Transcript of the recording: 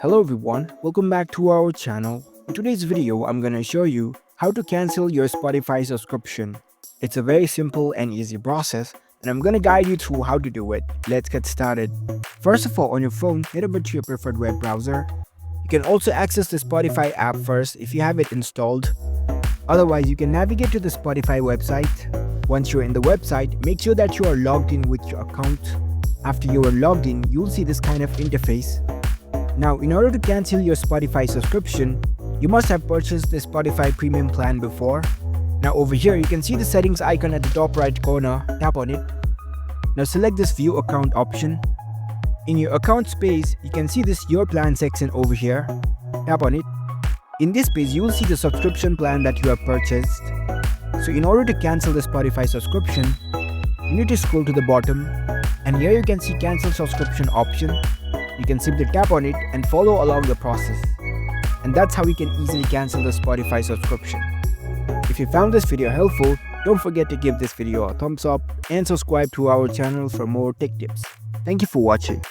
Hello everyone, welcome back to our channel. In today's video, I'm gonna show you how to cancel your Spotify subscription. It's a very simple and easy process, and I'm gonna guide you through how to do it. Let's get started. First of all, on your phone, head over to your preferred web browser. You can also access the Spotify app first if you have it installed. Otherwise, you can navigate to the Spotify website. Once you're in the website, make sure that you are logged in with your account. After you are logged in, you'll see this kind of interface. Now, in order to cancel your Spotify subscription, you must have purchased the Spotify premium plan before. Now over here, you can see the settings icon at the top right corner. Tap on it. Now select this view account option. In your account space, you can see this your plan section over here. Tap on it. In this page, you will see the subscription plan that you have purchased. So in order to cancel the Spotify subscription, you need to scroll to the bottom, and here you can see cancel subscription option. You can simply tap on it and follow along the process. And that's how you can easily cancel the Spotify subscription. If you found this video helpful, don't forget to give this video a thumbs up and subscribe to our channel for more tech tips. Thank you for watching.